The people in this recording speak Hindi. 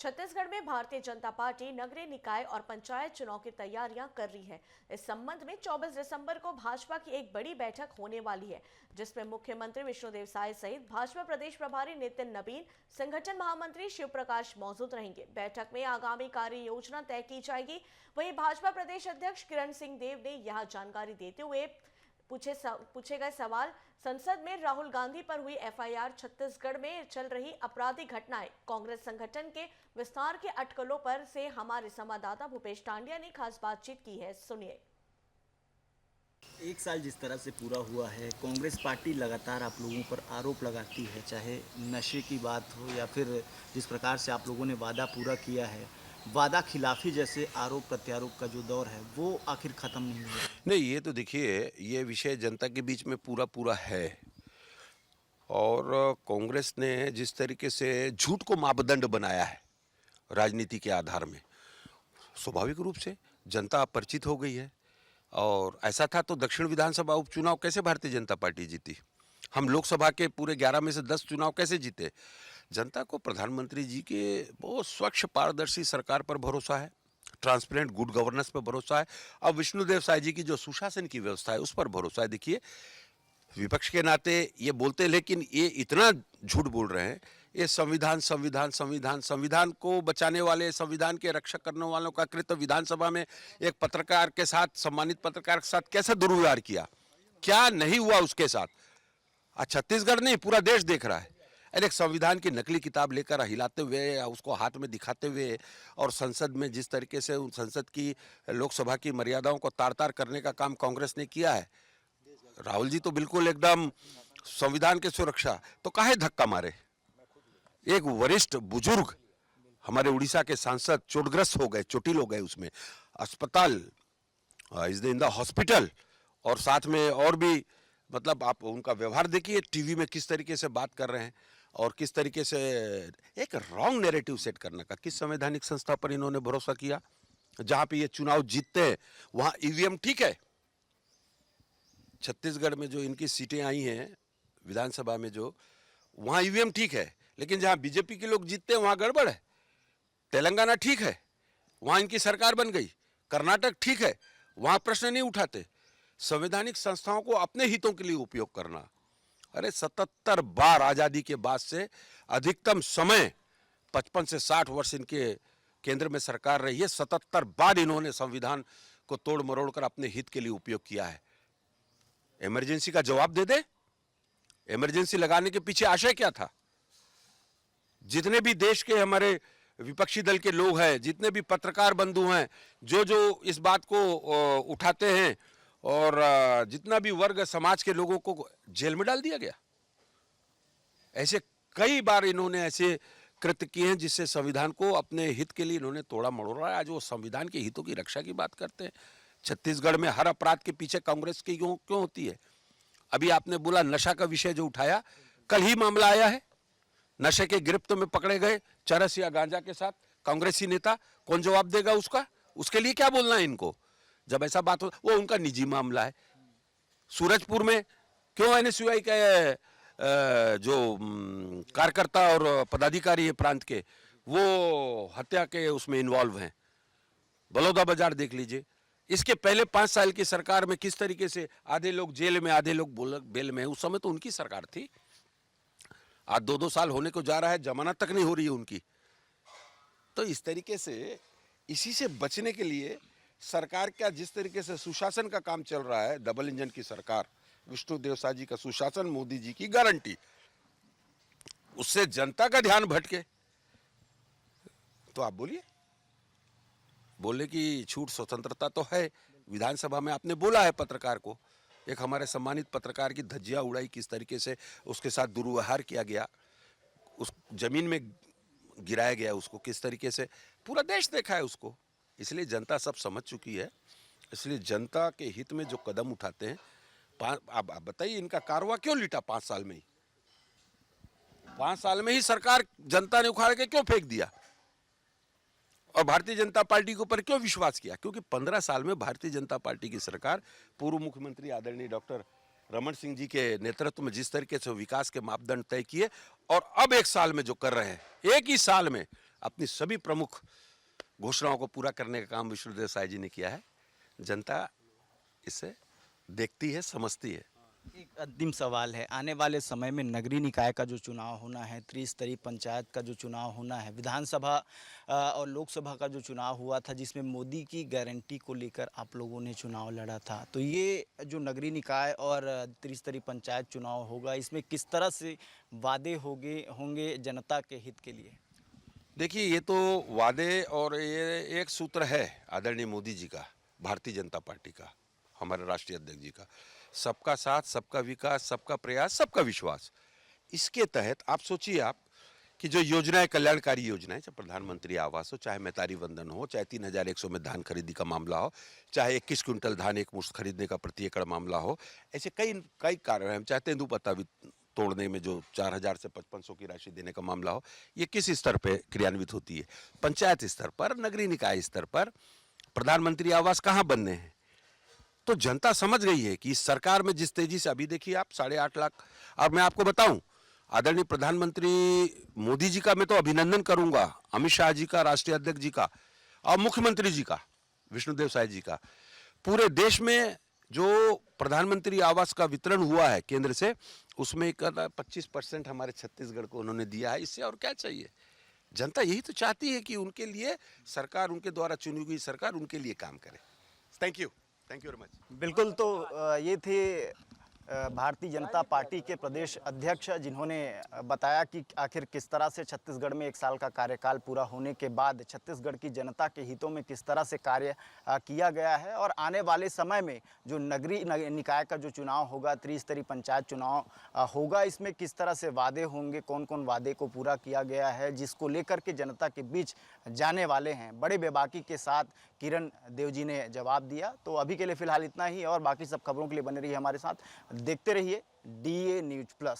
छत्तीसगढ़ में भारतीय जनता पार्टी नगरीय निकाय और पंचायत चुनाव की तैयारियां कर रही है। इस संबंध में 24 दिसंबर को भाजपा की एक बड़ी बैठक होने वाली है, जिसमें मुख्यमंत्री विष्णुदेव साय सहित भाजपा प्रदेश प्रभारी नितिन नबीन, संगठन महामंत्री शिव प्रकाश मौजूद रहेंगे। बैठक में आगामी कार्य योजना तय की जाएगी। वहीं भाजपा प्रदेश अध्यक्ष किरण सिंह देव ने यह जानकारी देते हुए पूछे गए सवाल, संसद में राहुल गांधी पर हुई एफआईआर, छत्तीसगढ़ में चल रही आपराधिक घटनाएं, कांग्रेस संगठन के विस्तार के अटकलों पर से हमारे संवाददाता भूपेश टांडिया ने खास बातचीत की है। सुनिए। एक साल जिस तरह से पूरा हुआ है, कांग्रेस पार्टी लगातार आप लोगों पर आरोप लगाती है, चाहे नशे की बात हो या फिर जिस प्रकार से आप लोगों ने वादा पूरा किया है, वादा खिलाफी जैसे आरोप प्रत्यारोप का जो दौर है वो आखिर खत्म नहीं हुआ। नहीं, ये तो देखिए, ये विषय जनता के बीच में पूरा पूरा है। और कांग्रेस ने जिस तरीके से झूठ को मापदंड बनाया है राजनीति के आधार में, स्वाभाविक रूप से जनता परिचित हो गई है। और ऐसा था तो दक्षिण विधानसभा उपचुनाव कैसे भारतीय जनता पार्टी जीती? हम लोकसभा के पूरे 11 में से 10 चुनाव कैसे जीते? जनता को प्रधानमंत्री जी के बहुत स्वच्छ पारदर्शी सरकार पर भरोसा है, ट्रांसपेरेंट गुड गवर्नेंस पर भरोसा है। अब विष्णुदेव साय जी की जो सुशासन की व्यवस्था है उस पर भरोसा है। देखिए, विपक्ष के नाते ये बोलते, लेकिन ये इतना झूठ बोल रहे हैं। ये संविधान संविधान संविधान संविधान को बचाने वाले, संविधान के रक्षा करने वालों का कृत्य विधानसभा में एक पत्रकार के साथ, सम्मानित पत्रकार के साथ कैसा दुर्व्यवहार किया, क्या नहीं हुआ उसके साथ। छत्तीसगढ़ नहीं, पूरा देश देख रहा है। अरे, एक संविधान की नकली किताब लेकर हिलाते हुए, उसको हाथ में दिखाते हुए, और संसद में जिस तरीके से संसद की, लोकसभा की मर्यादाओं को तार तार करने का काम कांग्रेस ने किया है। राहुल जी तो बिल्कुल एकदम संविधान की सुरक्षा, तो काहे धक्का मारे? एक वरिष्ठ बुजुर्ग हमारे उड़ीसा के सांसद चोटग्रस्त हो गए, चोटिल हो गए, उसमें अस्पताल, इज इन द हॉस्पिटल, और साथ में और भी, मतलब आप उनका व्यवहार देखिए, टीवी में किस तरीके से बात कर रहे हैं और किस तरीके से एक रॉन्ग नैरेटिव सेट करने का। किस संवैधानिक संस्था पर इन्होंने भरोसा किया? जहां पे ये चुनाव जीतते हैं वहां ईवीएम ठीक है। छत्तीसगढ़ में जो इनकी सीटें आई हैं विधानसभा में, जो वहां ईवीएम ठीक है, लेकिन जहां बीजेपी के लोग जीतते हैं वहां गड़बड़ है। तेलंगाना ठीक है, वहां इनकी सरकार बन गई। कर्नाटक ठीक है, वहां प्रश्न नहीं उठाते। संवैधानिक संस्थाओं को अपने हितों के लिए उपयोग करना। अरे, 77 बार आजादी के बाद से अधिकतम समय 55 से 60 वर्ष इनके केंद्र में सरकार रही है। 77 बार इन्होंने संविधान को तोड़ मरोड़ कर अपने हित के लिए उपयोग किया है। इमरजेंसी का जवाब दे दे। इमरजेंसी लगाने के पीछे आशय क्या था? जितने भी देश के हमारे विपक्षी दल के लोग हैं, जितने भी पत्रकार बंधु हैं, जो इस बात को उठाते हैं, और जितना भी वर्ग समाज के लोगों को जेल में डाल दिया गया। ऐसे कई बार इन्होंने ऐसे कृत्य किए हैं जिससे संविधान को अपने हित के लिए इन्होंने तोड़ा मरोड़ा है। आज वो संविधान के हितों की रक्षा की बात करते हैं। छत्तीसगढ़ में हर अपराध के पीछे कांग्रेस की क्यों होती है? अभी आपने बोला नशा का विषय जो उठाया, कल ही मामला आया है। नशे के गिरफ्त में पकड़े गए चरस या गांजा के साथ कांग्रेसी नेता। कौन जवाब देगा उसका? उसके लिए क्या बोलना है इनको? जब ऐसा बात हो, वो उनका निजी मामला है। सूरजपुर में क्यों एनएसयूआई के जो कार्यकर्ता और पदाधिकारी है प्रांत के, वो हत्या के उसमें इन्वॉल्व हैं? बलौदा बाजार देख लीजिए। इसके पहले 5 साल की सरकार में किस तरीके से आधे लोग जेल में, आधे लोग बेल में। उस समय तो उनकी सरकार थी। आज 2-2 साल होने को जा रहा है, जमानत तक नहीं हो रही है उनकी। तो इस तरीके से, इसी से बचने के लिए सरकार का जिस तरीके से सुशासन का काम चल रहा है, डबल इंजन की सरकार, विष्णुदेव साय जी का सुशासन, मोदी जी की गारंटी, उससे जनता का ध्यान भटके तो आप बोलिए। बोलने की छूट, स्वतंत्रता तो है। विधानसभा में आपने बोला है पत्रकार को, एक हमारे सम्मानित पत्रकार की धज्जियां उड़ाई, किस तरीके से उसके साथ दुर्व्यवहार किया गया, उस जमीन में गिराया गया उसको, किस तरीके से पूरा देश देखा है उसको। इसलिए जनता सब समझ चुकी है। इसलिए जनता के हित में जो कदम उठाते हैं, आप बताइए, इनका कारवा क्यों लिटा 5 साल में ही? 5 साल में ही सरकार जनता ने उखाड़ के क्यों फेंक दिया? और भारतीय जनता पार्टी के ऊपर क्यों विश्वास किया? क्योंकि 15 साल में भारतीय जनता पार्टी की सरकार, पूर्व मुख्यमंत्री आदरणीय डॉक्टर रमन सिंह जी के नेतृत्व में जिस तरीके से विकास के मापदंड तय किए, और अब 1 साल में जो कर रहे हैं, एक ही साल में अपनी सभी प्रमुख घोषणाओं को पूरा करने का काम विष्णुदेव साय जी ने किया है। जनता इसे देखती है, समझती है। एक अंतिम सवाल है, आने वाले समय में नगरीय निकाय का जो चुनाव होना है, त्रिस्तरीय पंचायत का जो चुनाव होना है, विधानसभा और लोकसभा का जो चुनाव हुआ था जिसमें मोदी की गारंटी को लेकर आप लोगों ने चुनाव लड़ा था, तो ये जो नगरीय निकाय और त्रिस्तरीय पंचायत चुनाव होगा, इसमें किस तरह से वादे होंगे जनता के हित के लिए? देखिए, ये तो वादे और ये एक सूत्र है आदरणीय मोदी जी का, भारतीय जनता पार्टी का, हमारे राष्ट्रीय अध्यक्ष जी का, सबका साथ, सबका विकास, सबका प्रयास, सबका विश्वास। इसके तहत आप सोचिए आप कि जो योजनाएं, कल्याणकारी योजनाएं, चाहे प्रधानमंत्री आवास हो, चाहे मैतारी वंदन हो, चाहे 3100 में धान खरीदी का मामला हो, चाहे 21 क्विंटल धान एक मुश्त खरीदने का प्रति एकड़ मामला हो, ऐसे कई कई कार्य हैं। चाहे तेंदुपत्ता तोड़ने में जो 4000 से 5500 की राशि देने का मामला हो, ये किस स्तर पे क्रियान्वित होती है? पंचायत स्तर पर, नगरीय निकाय स्तर पर प्रधानमंत्री आवास कहाँ बनने हैं? तो जनता समझ गई है कि इस सरकार में जिस तेजी से, अभी देखिए आप 8.5 लाख, और मैं आपको बताऊं, आदरणीय प्रधानमंत्री मोदी जी का मैं तो अभिनंदन करूंगा, अमित शाह जी का, राष्ट्रीय अध्यक्ष जी का, और मुख्यमंत्री जी का, विष्णुदेव साय जी का। पूरे देश में जो प्रधानमंत्री आवास का वितरण हुआ है केंद्र से, उसमें 25% हमारे छत्तीसगढ़ को उन्होंने दिया है। इससे और क्या चाहिए? जनता यही तो चाहती है कि उनके लिए सरकार, उनके द्वारा चुनी हुई सरकार उनके लिए काम करे। Thank you very much. बिल्कुल, तो ये थे भारतीय जनता पार्टी के प्रदेश अध्यक्ष, जिन्होंने बताया कि आखिर किस तरह से छत्तीसगढ़ में 1 साल का कार्यकाल पूरा होने के बाद छत्तीसगढ़ की जनता के हितों में किस तरह से कार्य किया गया है, और आने वाले समय में जो नगरीय निकाय का जो चुनाव होगा, त्रिस्तरीय पंचायत चुनाव होगा, इसमें किस तरह से वादे होंगे, कौन कौन वादे को पूरा किया गया है, जिसको लेकर के जनता के बीच जाने वाले हैं। बड़े बेबाकी के साथ किरण देव जी ने जवाब दिया। तो अभी के लिए फ़िलहाल इतना ही, और बाकी सब खबरों के लिए बने रहिए हमारे साथ, देखते रहिए DA News Plus।